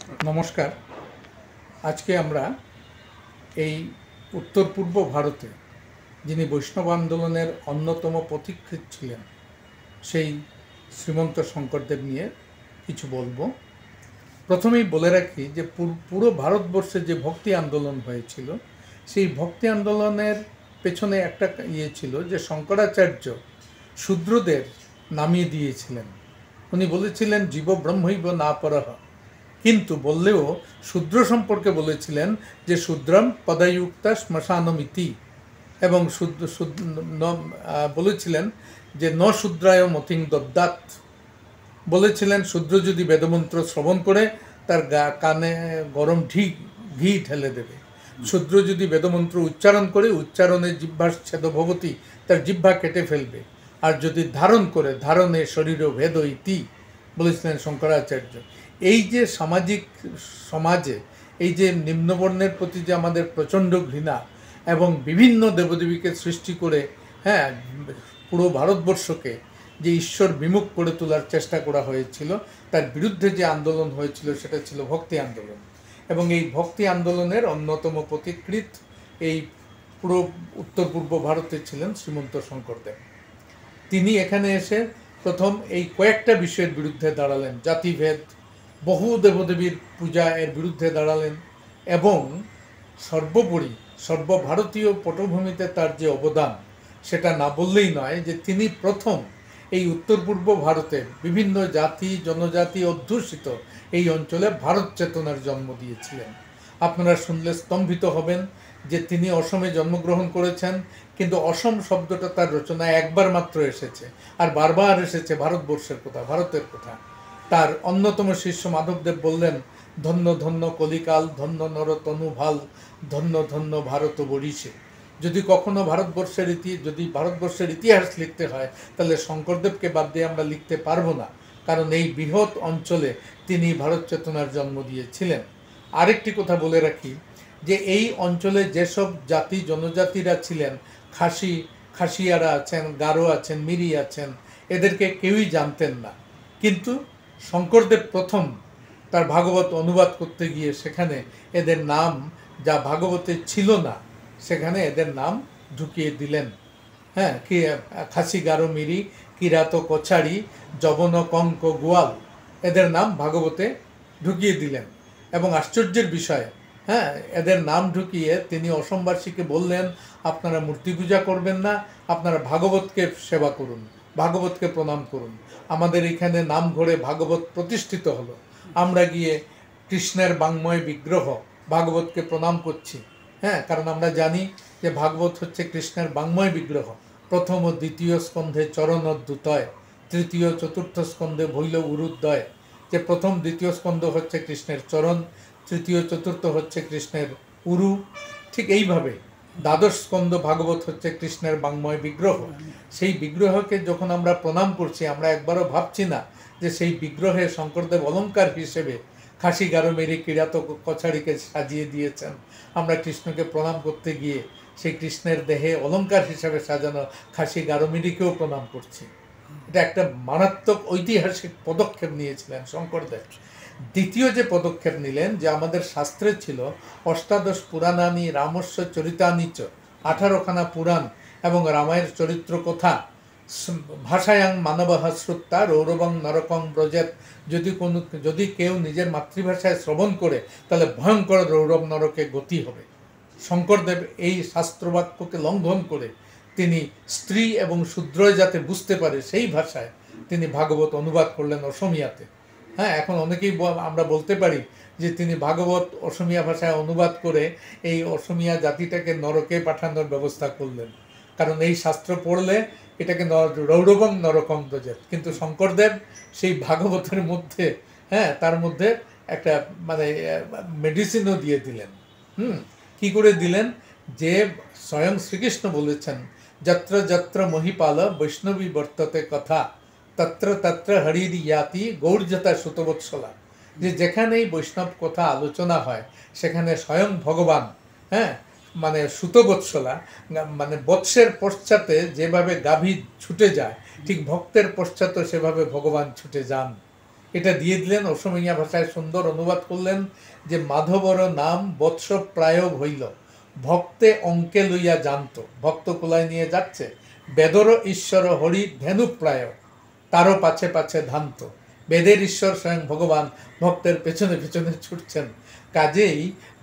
নমস্কার। আজকে আমরা এই উত্তর পূর্ব ভারতে যিনি বৈষ্ণব আন্দোলনের অন্যতম পথিকৃৎ ছিলেন সেই শ্রীমন্ত শঙ্করদেব নিয়ে কিছু বলবো। প্রথমেই বলে রাখি যে পুরো ভারতবর্ষে যে ভক্তি আন্দোলন হয়েছিল সেই ভক্তি আন্দোলনের পেছনে একটা ছিল যে শঙ্করাচার্য শূদ্রদের নামিয়ে দিয়েছিলেন। উনি বলেছিলেন জীব ব্রহ্মৈব না পরহ, কিন্তু বললেও শূদ্র সম্পর্কে বলেছিলেন যে শূদ্রম পদায়ুক্তা শ্মশানমিতি, এবং বলেছিলেন যে ন শূদ্রায় মতিং দদ্দাত, বলেছিলেন শূদ্র যদি বেদমন্ত্র শ্রবণ করে তার কানে গরম ঘি ঢেলে দেবে, শূদ্র যদি বেদমন্ত্র উচ্চারণ করে উচ্চারণে জিহ্বার ছেদ ভবতী, তার জিহ্বা কেটে ফেলবে, আর যদি ধারণ করে ধারণে শরীর ভেদ ইতি, বলেছিলেন শঙ্করাচার্য। এই যে সামাজিক সমাজে এই যে নিম্নবর্ণের প্রতি যে আমাদের প্রচণ্ড ঘৃণা এবং বিভিন্ন দেবদেবীকে সৃষ্টি করে পুরো ভারতবর্ষকে যে ঈশ্বর বিমুখ করে তোলার চেষ্টা করা হয়েছিল, তার বিরুদ্ধে যে আন্দোলন হয়েছিল সেটা ছিল ভক্তি আন্দোলন। এবং এই ভক্তি আন্দোলনের অন্যতম পথিকৃৎ এই পুরো উত্তর পূর্ব ভারতে ছিলেন শ্রীমন্ত শঙ্করদেব। তিনি এখানে এসে প্রথম এই কয়েকটা বিষয়ের বিরুদ্ধে দাঁড়ালেন, জাতিভেদ, বহু দেবদেবীর পূজা এর বিরুদ্ধে দাঁড়ালেন, এবং সর্বোপরি সর্বভারতীয় পটভূমিতে তার যে অবদান সেটা না বললেই নয় যে তিনি প্রথম এই উত্তর পূর্ব ভারতের বিভিন্ন জাতি জনজাতি অধ্যুষিত এই অঞ্চলে ভারত চেতনার জন্ম দিয়েছিলেন। আপনারা শুনলে স্তম্ভিত হবেন যে তিনি অসমে জন্মগ্রহণ করেছেন, কিন্তু অসম শব্দটা তার রচনায় একবার মাত্র এসেছে, আর বারবার এসেছে ভারতবর্ষের কথা, ভারতের কথা। তার অন্যতম শিষ্য মাধবদেব বললেন, ধন্য ধন্য কলিকাল, ধন্য নর তনুভাল, ধন্য ধন্য ভারত বরিশে। যদি কখনো ভারতবর্ষের ইতিহাস লিখতে হয় তাহলে শঙ্করদেবকে বাদ দিয়ে আমরা লিখতে পারবো না, কারণ এই বৃহৎ অঞ্চলে তিনি ভারত চেতনার জন্ম দিয়েছিলেন। আরেকটি কথা বলে রাখি যে এই অঞ্চলে যেসব জাতি জনজাতিরা ছিলেন, খাসিয়ারা আছেন, গারো আছেন, মিরি আছেন, এদেরকে কেউই জানতেন না, কিন্তু শঙ্করদেব প্রথম তার ভাগবত অনুবাদ করতে গিয়ে সেখানে এদের নাম যা ভাগবতে ছিল না সেখানে এদের নাম ঢুকিয়ে দিলেন। কি খাসি গারো মিরি, কিরাত কছাড়ি, যবন কঙ্ক গোয়াল, এদের নাম ভাগবতে ঢুকিয়ে দিলেন। এবং আশ্চর্যের বিষয়, এদের নাম ঢুকিয়ে তিনি অসমবাসীকে বললেন, আপনারা মূর্তি পূজা করবেন না, আপনারা ভাগবতকে সেবা করুন, ভাগবতকে প্রণাম করুন। আমাদের এখানে নাম ঘরে ভাগবত প্রতিষ্ঠিত হলো, আমরা গিয়ে কৃষ্ণের বাংময় বিগ্রহ ভাগবতকে প্রণাম করছি। কারণ আমরা জানি যে ভাগবত হচ্ছে কৃষ্ণের বাংময় বিগ্রহ। প্রথম ও দ্বিতীয় স্কন্ধে চরণোদ্যুতয়, তৃতীয় চতুর্থ স্কন্ধে ভৈল উরুদ্দয়। যে প্রথম দ্বিতীয় স্কন্ধ হচ্ছে কৃষ্ণের চরণ, তৃতীয় চতুর্থ হচ্ছে কৃষ্ণের উরু, ঠিক এইভাবে দ্বাদশ স্কন্ধ ভাগবত হচ্ছে কৃষ্ণের বাংময় বিগ্রহ। সেই বিগ্রহকে যখন আমরা প্রণাম করছি, আমরা একবারও ভাবছি না যে সেই বিগ্রহে শঙ্করদেব অলঙ্কার হিসেবে খাসি গারো মেরি কিরাত কছাড়িকে সাজিয়ে দিয়েছেন। আমরা কৃষ্ণকে প্রণাম করতে গিয়ে সেই কৃষ্ণের দেহে অলঙ্কার হিসাবে সাজানো খাসি গারো মেরিকেও প্রণাম করছি। এটা একটা মারাত্মক ঐতিহাসিক পদক্ষেপ নিয়েছিলেন শঙ্করদেব। দ্বিতীয় যে পদক্ষেপ নিলেন, যে আমাদের শাস্ত্রে ছিল অষ্টাদশ পুরাণানি রামস্য চরিতানিচ, 18খানা পুরাণ এবং রামায়ের চরিত্র কথা, ভাষায়াং মানবহ শ্রুত্তা রৌরবং নরকং ব্রজেত, যদি কেউ নিজের মাতৃভাষায় শ্রবণ করে তাহলে ভয়ঙ্কর রৌরব নরকে গতি হবে। শঙ্করদেব এই শাস্ত্রবাক্যকে লঙ্ঘন করে তিনি স্ত্রী এবং শূদ্রয় যাতে বুঝতে পারে সেই ভাষায় তিনি ভাগবত অনুবাদ করলেন অসমিয়াতে। এখন অনেকেই আমরা বলতে পারি যে তিনি ভাগবত অসমিয়া ভাষায় অনুবাদ করে এই অসমিয়া জাতিটাকে নরকে পাঠানোর ব্যবস্থা করলেন, কারণ এই শাস্ত্র পড়লে এটাকে রৌরবং নরকং ব্রজেত। কিন্তু শঙ্করদেব সেই ভাগবতের মধ্যে তার মধ্যে একটা মেডিসিনও দিয়ে দিলেন। কি করে দিলেন? যে স্বয়ং শ্রীকৃষ্ণ বলেছেন, যত্র যত্র মহিপাল বৈষ্ণবী বর্ততে কথা, তত্র তত্র হরির ইয়াতি গৌরজতা সুতবৎসলা। যে যেখানেই বৈষ্ণব কথা আলোচনা হয় সেখানে স্বয়ং ভগবান সুতবৎসলা, বৎসের পশ্চাতে যেভাবে গাভী ছুটে যায়, ঠিক ভক্তের পশ্চাতে সেভাবে ভগবান ছুটে যান। এটা দিয়ে দিলেন, অসমীয়া ভাষায় সুন্দর অনুবাদ করলেন যে মাধবর নাম বৎস প্রায়োগ হইল, ভক্তে অঙ্কে লইয়া জানত, ভক্ত কোলায় নিয়ে যাচ্ছে, বেদর ঈশ্বর হরি ধেনু প্রায়, তারও পাছে পাছে ধান্ত। বেদের ঈশ্বর স্বয়ং ভগবান ভক্তের পেছনে পেছনে ছুটছেন। কাজেই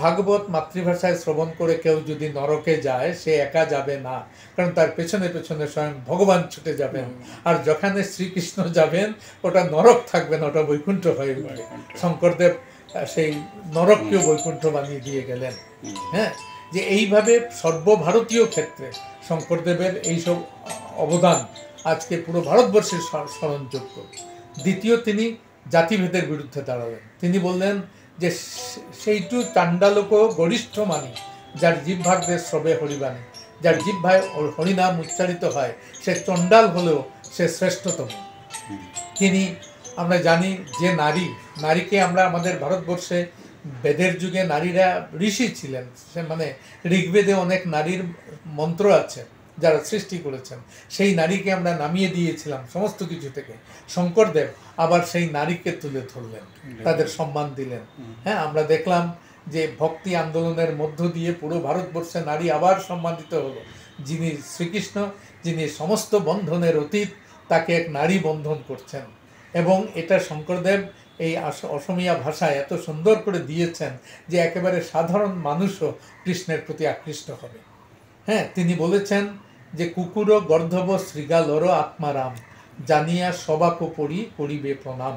ভাগবত মাতৃভাষায় শ্রবণ করে কেউ যদি নরকে যায় সে একা যাবে না, কারণ তার পেছনে পেছনে স্বয়ং ভগবান ছুটে যাবেন। আর যেখানে শ্রীকৃষ্ণ যাবেন ওটা নরক থাকবে না, ওটা বৈকুণ্ঠ হয়ে উঠবে। শঙ্করদেব সেই নরককেও বৈকুণ্ঠ বানিয়ে দিয়ে গেলেন। হ্যাঁ, যে এইভাবে সর্বভারতীয় ক্ষেত্রে শঙ্করদেবের এইসব অবদান আজকে পুরো ভারতবর্ষের স্মরণযোগ্য। দ্বিতীয়, তিনি জাতিভেদের বিরুদ্ধে দাঁড়ালেন। তিনি বললেন যে সেইটু চাণ্ডালোক গরিষ্ঠ মানি, যার জিহ্বাগ্রে শ্রবে হরিবাণী, যার জিহ্বায় হরিনাম উচ্চারিত হয় সে চণ্ডাল হলেও সে শ্রেষ্ঠতম। তিনি, আমরা জানি যে নারীকে আমরা আমাদের ভারতবর্ষে বেদের যুগে নারীরা ঋষি ছিলেন, সে মানে ঋগ্বেদে অনেক নারীর মন্ত্র আছে যারা সৃষ্টি করেছেন, সেই নারীকে আমরা নামিয়ে দিয়েছিলাম সমস্ত কিছু থেকে। শঙ্করদেব আবার সেই নারীকে তুলে ধরলেন, তাদের সম্মান দিলেন। হ্যাঁ, আমরা দেখলাম যে ভক্তি আন্দোলনের মধ্য দিয়ে পুরো ভারতবর্ষে নারী আবার সম্মানিত হলো। যিনি শ্রীকৃষ্ণ, যিনি সমস্ত বন্ধনের অতীত, তাকে এক নারী বন্ধন করছেন। এবং এটা শঙ্করদেব এই অসমীয়া ভাষায় এত সুন্দর করে দিয়েছেন যে একেবারে সাধারণ মানুষও কৃষ্ণের প্রতি আকৃষ্ট হবে। হ্যাঁ, তিনি বলেছেন যে কুকুর গর্ধব শৃগালর আত্মারাম, জানিয়া সবাক পড়ি করিবে প্রণাম।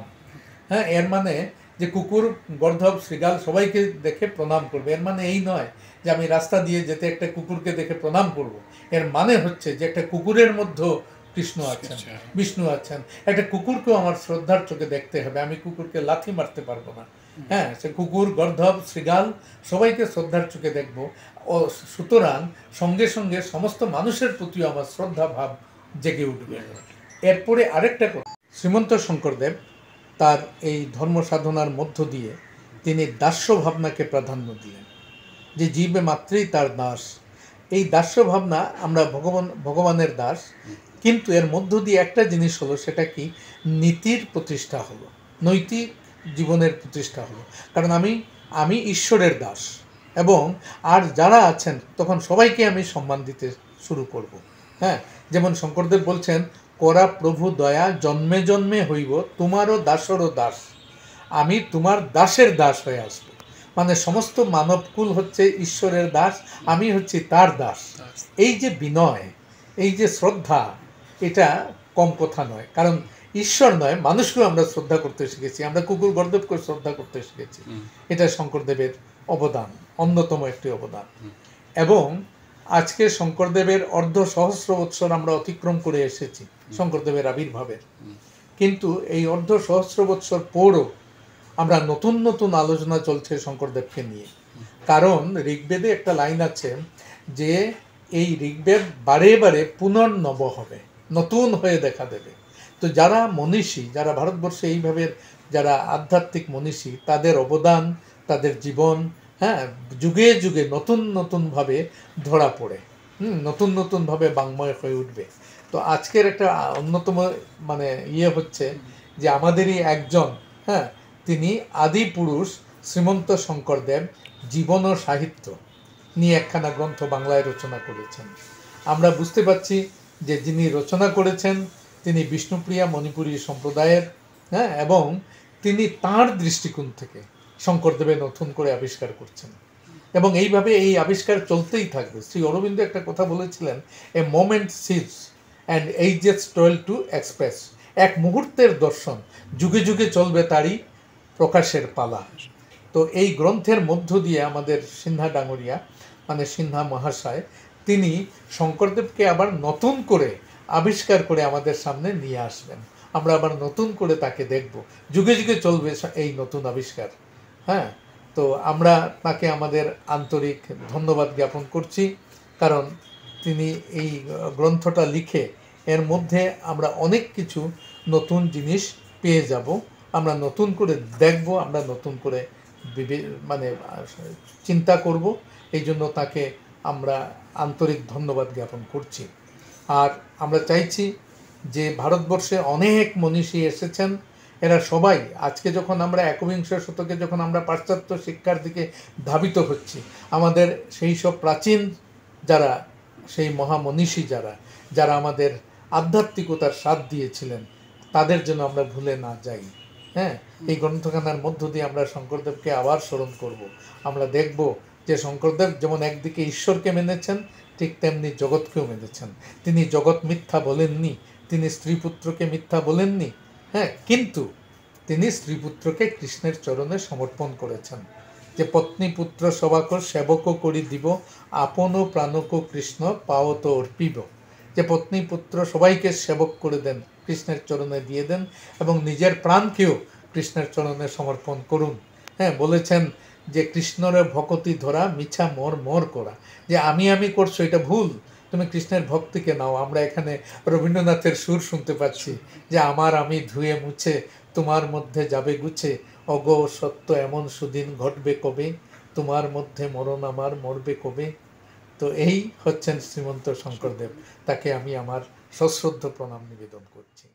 হ্যাঁ, এর মানে যে কুকুর গর্ধব শৃগাল সবাইকে দেখে প্রণাম করবে। এর মানে এই নয় যে আমি রাস্তা দিয়ে যেতে একটা কুকুরকে দেখে প্রণাম করব। এর মানে হচ্ছে যে একটা কুকুরের মধ্যে কৃষ্ণ আছেন, বিষ্ণু আছেন। একটা কুকুরকেও আমার শ্রদ্ধার চোখে দেখতে হবে, আমি কুকুরকে লাথি মারতে পারবো না। হ্যাঁ, সে কুকুর গর্ধব শৃগাল সবাইকে শ্রদ্ধার চোখে দেখব। ও সুতরাং সঙ্গে সঙ্গে সমস্ত মানুষের প্রতিও আমার শ্রদ্ধা ভাব জেগে উঠবে। এরপরে আরেকটা কথা, শ্রীমন্ত শঙ্করদেব তার এই ধর্ম সাধনার মধ্য দিয়ে তিনি দাস্য ভাবনাকে প্রাধান্য দিলেন, যে জীবে মাত্রই তার দাস। এই দাস্য ভাবনা, আমরা ভগবানের দাস, কিন্তু এর মধ্য দিয়ে একটা জিনিস হলো, সেটা কি নীতির প্রতিষ্ঠা হলো, নৈতিক জীবনের প্রতিষ্ঠা হলো। কারণ আমি ঈশ্বরের দাস, এবং আর যারা আছেন তখন সবাইকে আমি সম্মান দিতে শুরু করব। হ্যাঁ, যেমন শঙ্করদেব বলছেন, করা প্রভু দয়া জন্মে জন্মে হইব, তোমারও দাসরও দাস, আমি তোমার দাসের দাস হয়ে আসব। মানে সমস্ত মানবকুল হচ্ছে ঈশ্বরের দাস, আমি হচ্ছি তার দাস। এই যে বিনয়, এই যে শ্রদ্ধা, এটা কম কথা নয়। কারণ ঈশ্বর নয়, মানুষকেও আমরা শ্রদ্ধা করতে শিখেছি, আমরা কুকুর গর্ধবকে শ্রদ্ধা করতে শিখেছি। এটা শঙ্করদেবের অবদান, অন্যতম একটি অবদান। এবং আজকে শঙ্করদেবের অর্ধ সহস্র বৎসর আমরা অতিক্রম করে এসেছি শঙ্করদেবের আবির্ভাবের, কিন্তু এই অর্ধ সহস্র বৎসর পরও আমরা নতুন নতুন আলোচনা চলছে শঙ্করদেবকে নিয়ে। কারণ ঋগ্বেদে একটা লাইন আছে যে এই ঋগ্বেদ বারে বারে পুনর্নব হবে, নতুন হয়ে দেখা দেবে। তো যারা মনীষী, যারা ভারতবর্ষে এইভাবে যারা আধ্যাত্মিক মনীষী, তাদের অবদান, তাদের জীবন, হ্যাঁ, যুগে যুগে নতুন নতুনভাবে ধরা পড়ে, নতুন নতুনভাবে বাংময় হয়ে উঠবে। তো আজকের একটা অন্যতম মানে হচ্ছে যে আমাদেরই একজন, হ্যাঁ, তিনি আদি পুরুষ শ্রীমন্ত শঙ্করদেব জীবন ও সাহিত্য নিয়ে একখানা গ্রন্থ বাংলায় রচনা করেছেন। আমরা বুঝতে পারছি যে যিনি রচনা করেছেন তিনি বিষ্ণুপ্রিয়া মণিপুরী সম্প্রদায়ের, হ্যাঁ, এবং তিনি তাঁর দৃষ্টিকোণ থেকে শঙ্করদেবের নতুন করে আবিষ্কার করছেন, এবং এইভাবে এই আবিষ্কার চলতেই থাকবে। শ্রী অরবিন্দ একটা কথা বলেছিলেন, a moment sees and ages toil to express, এক মুহূর্তের দর্শন, যুগে যুগে চলবে তারই প্রকাশের পালা। তো এই গ্রন্থের মধ্য দিয়ে আমাদের সিনহা ডাঙরিয়া, মানে সিনহা মহাশয়, তিনি শঙ্করদেবকে আবার নতুন করে আবিষ্কার করে আমাদের সামনে নিয়ে আসবেন। আমরা আবার নতুন করে তাকে দেখব, যুগে যুগে চলবে এই নতুন আবিষ্কার। হ্যাঁ, তো আমরা তাকে আমাদের আন্তরিক ধন্যবাদ জ্ঞাপন করছি, কারণ তিনি এই গ্রন্থটা লিখে এর মধ্যে আমরা অনেক কিছু নতুন জিনিস পেয়ে যাব, আমরা নতুন করে দেখব, আমরা নতুন করে মানে চিন্তা করব। এই জন্য তাকে আমরা আন্তরিক ধন্যবাদ জ্ঞাপন করছি। আর আমরা চাইছি যে ভারতবর্ষে অনেক মনীষী এসেছেন এরা সবাই আজকে যখন আমরা একবিংশ শতকে যখন আমরা পাশ্চাত্য শিক্ষার দিকে ধাবিত হচ্ছি, আমাদের সেই সব প্রাচীন যারা, সেই মহামনীষী যারা আমাদের আধ্যাত্মিকতার স্বাদ দিয়েছিলেন, তাদের জন্য আমরা ভুলে না যাই। হ্যাঁ, এই গ্রন্থখানার মধ্য দিয়ে আমরা শঙ্করদেবকে আবার স্মরণ করব। আমরা দেখব যে শঙ্করদেব যেমন একদিকে ঈশ্বরকে মেনেছেন, ঠিক তেমনি জগৎকেও মেনেছেন। তিনি জগৎ মিথ্যা বলেননি, তিনি স্ত্রীপুত্রকে মিথ্যা বলেননি। হ্যাঁ, কিন্তু তিনি স্ত্রীপুত্রকে কৃষ্ণের চরণে সমর্পণ করেছেন, যে পত্নী পুত্র সবাকর সেবক করি দিব, আপন প্রাণক কৃষ্ণ পাওত অর্পিব। যে পত্নী পুত্র সবাইকে সেবক করে দেন, কৃষ্ণের চরণে দিয়ে দেন, এবং নিজের প্রাণকেও কৃষ্ণের চরণে সমর্পণ করুন। হ্যাঁ, বলেছেন যে কৃষ্ণরে ভকতি ধরা মিছা মোর মোর করা, যে আমি করছো এটা ভুল, তুমি কৃষ্ণের ভক্তিকে নাও। আমরা এখানে রবীন্দ্রনাথের সুর শুনতে পাচ্ছি যে আমার আমি ধুয়ে মুছে তোমার মধ্যে যাবে গুছে, অগ সত্য এমন সুদিন ঘটবে কবে, তোমার মধ্যে মরণ আমার মরবে কবে। তো এই হচ্ছেন শ্রীমন্ত শঙ্করদেব, তাকে আমি আমার সশ্রদ্ধ প্রণাম নিবেদন করছি।